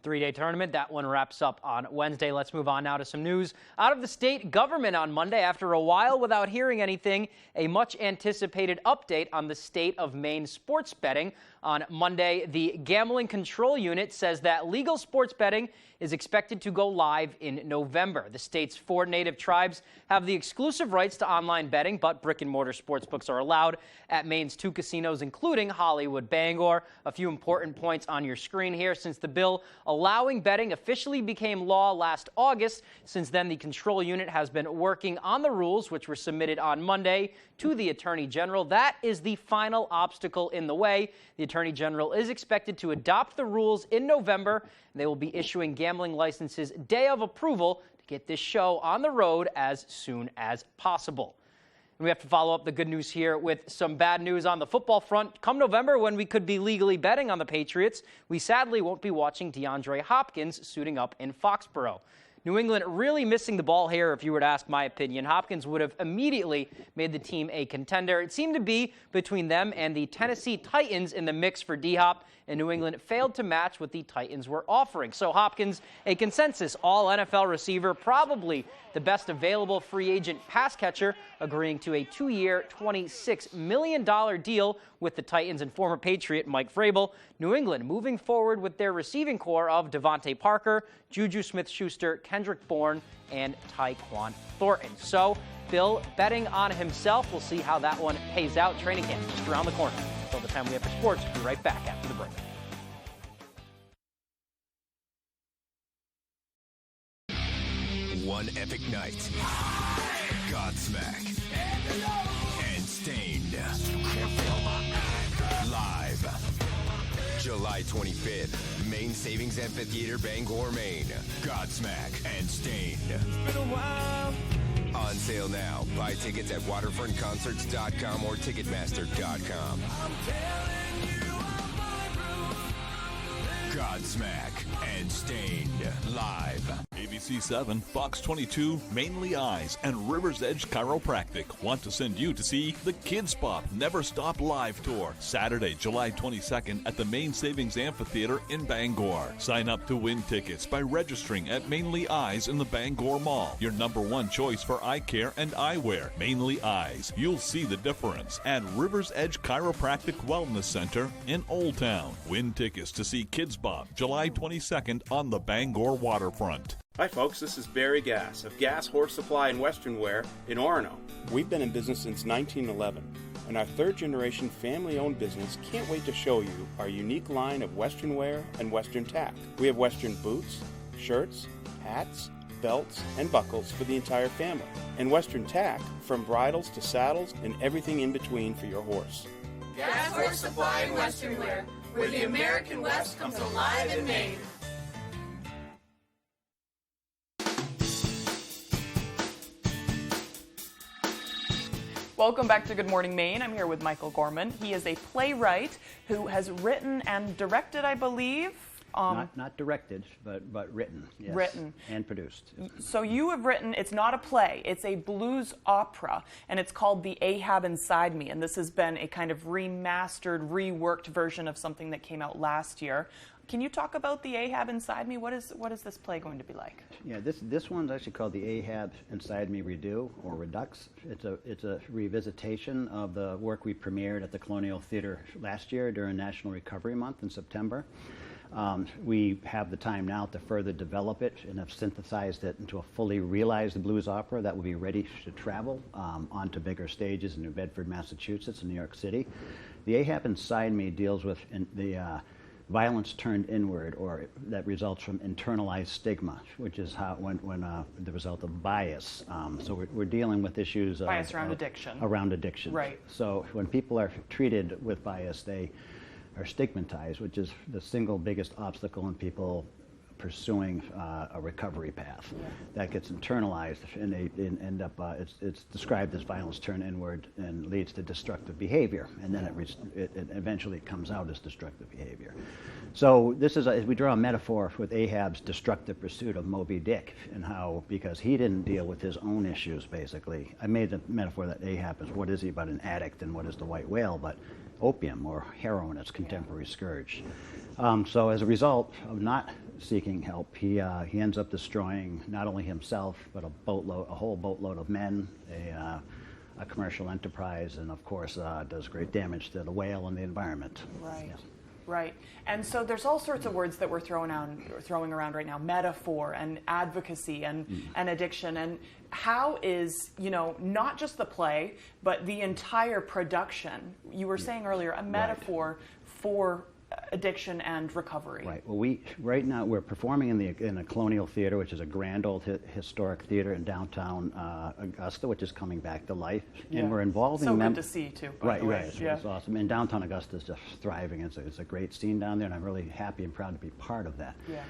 Three-day tournament. That one wraps up on Wednesday. Let's move on now to some news out of the state government on Monday. After a while without hearing anything, a much-anticipated update on the state of Maine sports betting. On Monday, the Gambling Control Unit says that legal sports betting is expected to go live in November. The state's 4 native tribes have the exclusive rights to online betting, but brick-and-mortar sportsbooks are allowed at Maine's 2 casinos, including Hollywood Bangor. A few important points on your screen here. Since the bill allowing betting officially became law last August, since then the control unit has been working on the rules, which were submitted on Monday to the Attorney General. That is the final obstacle in the way. The Attorney General is expected to adopt the rules in November. They will be issuing gambling licenses day of approval to get this show on the road as soon as possible. And we have to follow up the good news here with some bad news on the football front. Come November, when we could be legally betting on the Patriots, we sadly won't be watching DeAndre Hopkins suiting up in Foxborough. New England really missing the ball here, if you were to ask my opinion. Hopkins would have immediately made the team a contender. It seemed to be between them and the Tennessee Titans in the mix for D-Hop, and New England failed to match what the Titans were offering. So Hopkins, a consensus all-NFL receiver, probably the best available free agent pass catcher, agreeing to a 2-year, $26 million deal with the Titans and former Patriot Mike Vrabel. New England moving forward with their receiving core of Devontae Parker, Juju Smith-Schuster, Kendrick Bourne, and Tyquan Thornton. So Bill betting on himself. We'll see how that one pays out. Training camp just around the corner. Until the time we have for sports, we'll be right back after the break. One epic night. Godsmack. And Stained. Live. July 25th, Maine Savings Amphitheater, Bangor, Maine. Godsmack and Stained. It's been a while. On sale now. Buy tickets at waterfrontconcerts.com or ticketmaster.com. I'm telling you, Godsmack and Stained. Live. ABC 7, Fox 22, Mainly Eyes, and River's Edge Chiropractic want to send you to see the Kids Pop Never Stop Live Tour, Saturday, July 22nd at the Maine Savings Amphitheater in Bangor. Sign up to win tickets by registering at Mainly Eyes in the Bangor Mall. Your #1 choice for eye care and eyewear. Mainly Eyes. You'll see the difference. And River's Edge Chiropractic Wellness Center in Old Town. Win tickets to see Kids Pop July 22nd on the Bangor waterfront. Hi folks, this is Barry Gass of Gass Horse Supply and Western Wear in Orono. We've been in business since 1911, and our 3rd generation family-owned business can't wait to show you our unique line of Western wear and Western tack. We have Western boots, shirts, hats, belts, and buckles for the entire family, and Western tack from bridles to saddles and everything in between for your horse. Gass Horse Supply and Western Wear, where the American West comes alive in Maine. Welcome back to Good Morning Maine. I'm here with Michael Gorman. He is a playwright who has written and directed, I believe. Not directed, but written. Yes, written. And produced. So you have written, it's not a play, it's a blues opera, and it's called The Ahab Inside Me, and this has been a kind of remastered, reworked version of something that came out last year. Can you talk about The Ahab Inside Me? What is this play going to be like? Yeah, this one's actually called The Ahab Inside Me Redo, or Redux. It's a revisitation of the work we premiered at the Colonial Theater last year during National Recovery Month in September. We have the time now to further develop it and have synthesized it into a fully realized blues opera that will be ready to travel onto bigger stages in New Bedford, Massachusetts, and New York City. The Ahab Inside Me deals with the violence turned inward, or that results from internalized stigma, which is how when the result of bias. So we're dealing with issues of bias around addiction. Around addiction. Right. So when people are treated with bias, they are stigmatized, which is the single biggest obstacle in people pursuing a recovery path. That gets internalized, and they end up, it's described as violence turned inward and leads to destructive behavior, and then it eventually comes out as destructive behavior. So this is, we draw a metaphor with Ahab's destructive pursuit of Moby Dick, and how, because he didn't deal with his own issues, basically. I made the metaphor that Ahab is, what is he but an addict, and what is the white whale but opium or heroin, its contemporary scourge. So as a result of not seeking help. He ends up destroying not only himself, but a whole boatload of men, a commercial enterprise, and of course does great damage to the whale and the environment. Right. Yes. Right. And so there's all sorts of words that we're throwing around right now, metaphor and advocacy and addiction. And how is, not just the play, but the entire production, you were saying earlier, a metaphor for addiction and recovery. Right. Well, right now we're performing in the Colonial Theater, which is a grand old historic theater in downtown Augusta, which is coming back to life. Yeah. And we're involving so them. Good to see too. Right. It's awesome. And downtown Augusta is just thriving. It's a great scene down there, and I'm really happy and proud to be part of that. Yeah.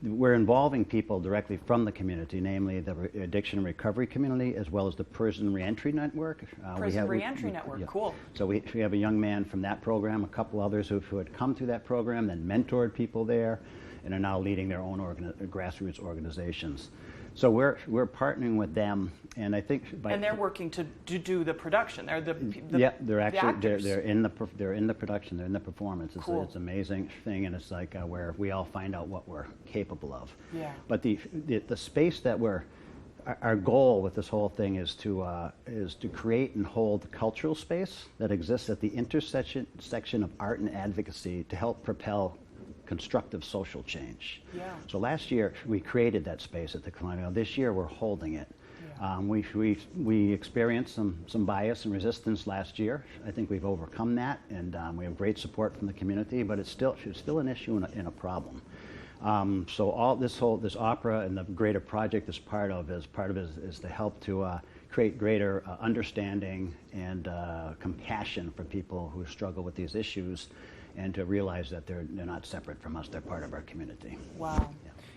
We're involving people directly from the community, namely the addiction and recovery community, as well as the prison reentry network. Reentry network, yeah. Cool. So we have a young man from that program, a couple others who had come through that program, then mentored people there, and are now leading their own grassroots organizations. So we're partnering with them, and I think and they're working to do the production. They're they're actually they're in the production. They're in the performance. It's cool. It's an amazing thing, and it's like where we all find out what we're capable of. Yeah. But the space that our goal with this whole thing is to create and hold cultural space that exists at the intersection of art and advocacy to help propel constructive social change. Yeah. So last year we created that space at the Colonial. This year we're holding it. Yeah. We experienced some bias and resistance last year. I think we've overcome that, and we have great support from the community. But it's still an issue and a problem. So all this opera and the greater project is to help to create greater understanding and compassion for people who struggle with these issues, and to realize that they're not separate from us, they're part of our community. Wow.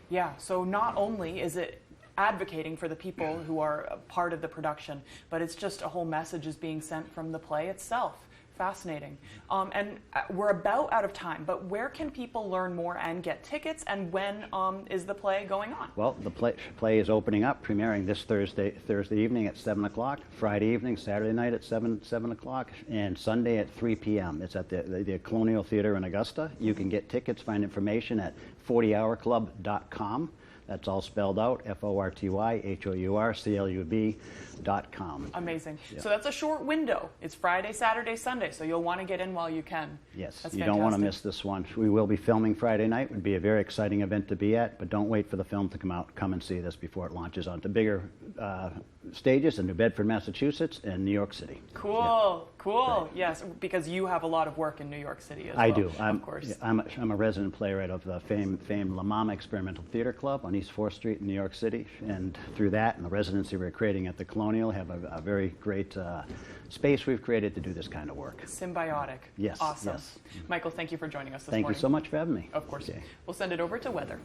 Yeah, so not only is it advocating for the people who are a part of the production, but it's just a whole message is being sent from the play itself. Fascinating. And we're about out of time, but where can people learn more and get tickets, and when is the play going on? Well, the play is opening up, premiering this Thursday evening at 7 o'clock, Friday evening, Saturday night at 7 o'clock, and Sunday at 3 p.m. It's at the Colonial Theater in Augusta. You can get tickets, find information at 40hourclub.com. That's all spelled out, FORTYHOURCLUB.com. Amazing. Yeah. So that's a short window. It's Friday, Saturday, Sunday, so you'll want to get in while you can. Yes, that's you fantastic. Don't want to miss this one. We will be filming Friday night. It would be a very exciting event to be at, but don't wait for the film to come out. Come and see this before it launches onto bigger stages in New Bedford, Massachusetts, and New York City. Cool, yeah. Cool. Right. Yes, because you have a lot of work in New York City as well. I do. Of course. I'm a resident playwright of the famed La Mama Experimental Theater Club on East 4th Street in New York City, and through that and the residency we're creating at the Colonial, have a very great space we've created to do this kind of work. Symbiotic. Yes. Awesome. Yes. Michael, thank you for joining us this morning. morning. Thank you so much for having me. Of course. Okay. We'll send it over to weather.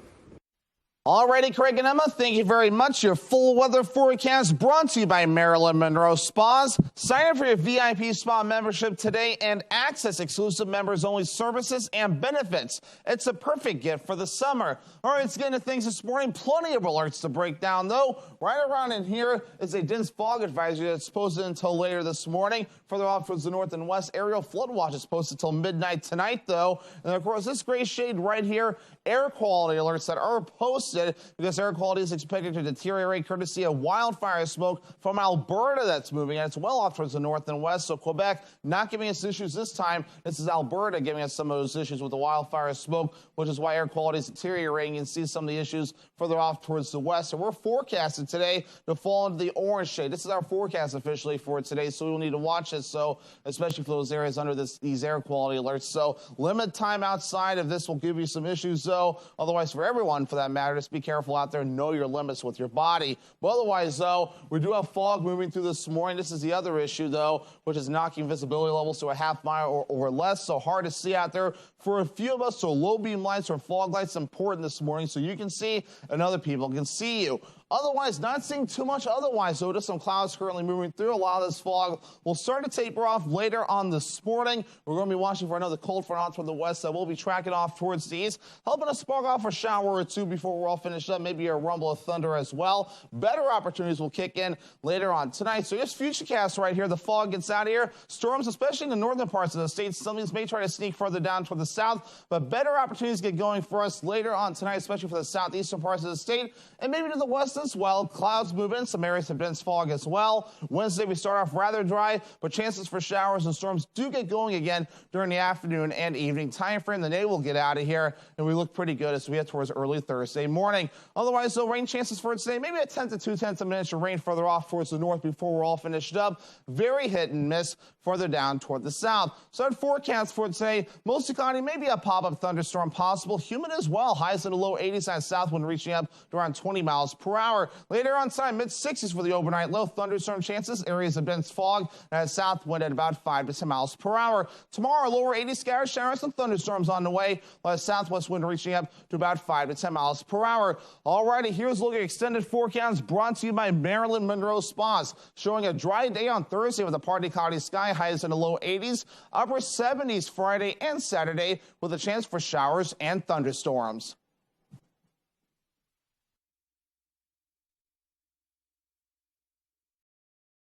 Alrighty, Craig and Emma, thank you very much. Your full weather forecast brought to you by Marilyn Monroe Spas. Sign up for your VIP spa membership today and access exclusive members-only services and benefits. It's a perfect gift for the summer. All right, let's get into things this morning. Plenty of alerts to break down, though. Right around in here is a dense fog advisory that's posted until later this morning. Further off towards the north and west, aerial flood watch is posted till midnight tonight, though. And, of course, this gray shade right here, air quality alerts that are posted because air quality is expected to deteriorate courtesy of wildfire smoke from Alberta that's moving, and it's well off towards the north and west. So Quebec not giving us issues this time. This is Alberta giving us some of those issues with the wildfire smoke, which is why air quality is deteriorating. You can see some of the issues further off towards the west. So we're forecasted today to fall into the orange shade. This is our forecast officially for today, so we will need to watch this. So especially for those areas under these air quality alerts. So limited time outside of this will give you some issues, though. Otherwise, for everyone, for that matter, just be careful out there and know your limits with your body. But otherwise, though, we do have fog moving through this morning. This is the other issue, though, which is knocking visibility levels to a half mile or less. So hard to see out there for a few of us. So low beam lights or fog lights important this morning so you can see and other people can see you. Otherwise, not seeing too much otherwise. So just some clouds currently moving through. A lot of this fog will start to taper off later on this morning. We're going to be watching for another cold front out from the west that will be tracking off towards the east, helping us spark off a shower or two before we're all finished up. Maybe a rumble of thunder as well. Better opportunities will kick in later on tonight. So here's Futurecast right here. The fog gets out of here. Storms, especially in the northern parts of the state. Some of these may try to sneak further down toward the south, but better opportunities get going for us later on tonight, especially for the southeastern parts of the state and maybe to the west as well. Clouds move in. Some areas have dense fog as well. Wednesday, we start off rather dry, but chances for showers and storms do get going again during the afternoon and evening time frame. The day will get out of here, and we look pretty good as we head towards early Thursday morning. Otherwise, though, rain chances for today, maybe a 10 to 2/10 of an inch of rain further off towards the north before we're all finished up. Very hit and miss further down toward the south. So that forecast for today, mostly cloudy, maybe a pop-up thunderstorm possible. Humid as well. Highs in the low 80s on south wind reaching up to around 20 miles per hour. Later on time, mid-60s for the overnight low. Thunderstorm chances, areas of dense fog, and a south wind at about 5 to 10 miles per hour. Tomorrow, lower 80s scattered showers and thunderstorms on the way, while a southwest wind reaching up to about 5 to 10 miles per hour. Alrighty, here's a look at extended forecasts brought to you by Marilyn Monroe Spas, showing a dry day on Thursday with a partly cloudy sky, highs in the low 80s, upper 70s Friday and Saturday with a chance for showers and thunderstorms.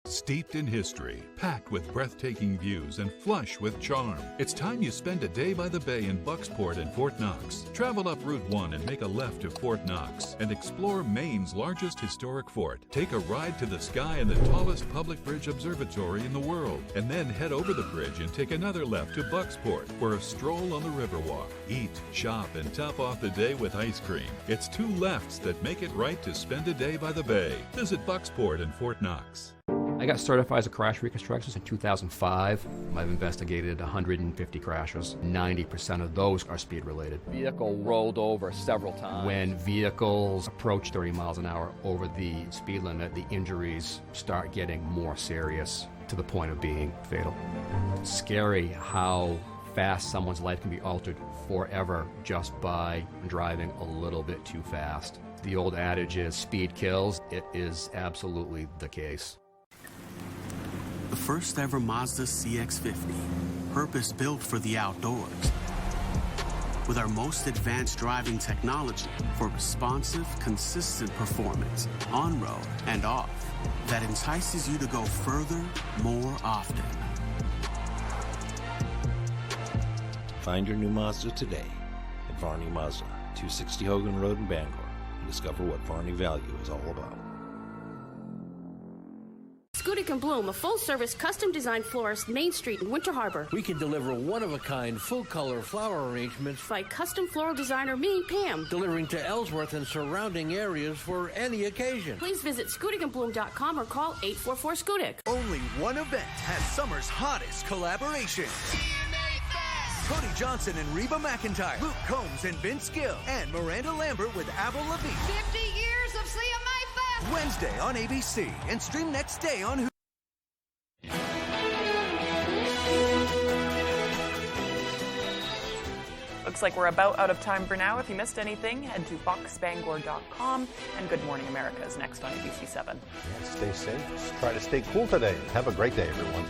Steeped in history, packed with breathtaking views, and flush with charm. It's time you spend a day by the bay in Bucksport and Fort Knox. Travel up Route 1 and make a left to Fort Knox and explore Maine's largest historic fort. Take a ride to the sky in the tallest public bridge observatory in the world, and then head over the bridge and take another left to Bucksport for a stroll on the Riverwalk. Eat, shop, and top off the day with ice cream. It's two lefts that make it right to spend a day by the bay. Visit Bucksport and Fort Knox. I got certified as a crash reconstructionist in 2005. I've investigated 150 crashes. 90% of those are speed related. Vehicle rolled over several times. When vehicles approach 30 miles an hour over the speed limit, the injuries start getting more serious to the point of being fatal. It's scary how fast someone's life can be altered forever just by driving a little bit too fast. The old adage is speed kills. It is absolutely the case. The first ever Mazda CX-50, purpose-built for the outdoors. With our most advanced driving technology for responsive, consistent performance, on-road and off, that entices you to go further, more often. Find your new Mazda today at Varney Mazda, 260 Hogan Road in Bangor, and discover what Varney value is all about. Scudic & Bloom, a full-service, custom-designed florist, Main Street in Winter Harbor. We can deliver one-of-a-kind, full-color flower arrangements by custom floral designer me, Pam. Delivering to Ellsworth and surrounding areas for any occasion. Please visit scudicandbloom.com or call 844-SCUDIC. Only one event has summer's hottest collaboration. Cody Johnson and Reba McEntire, Luke Combs and Vince Gill, and Miranda Lambert with Avril Lavigne. 50 years of CMA Fest! Wednesday on ABC and stream next day on Hulu. Looks like we're about out of time for now. If you missed anything, head to foxbangor.com. And Good Morning America is next on ABC7. Yeah, stay safe. Just try to stay cool today. Have a great day, everyone.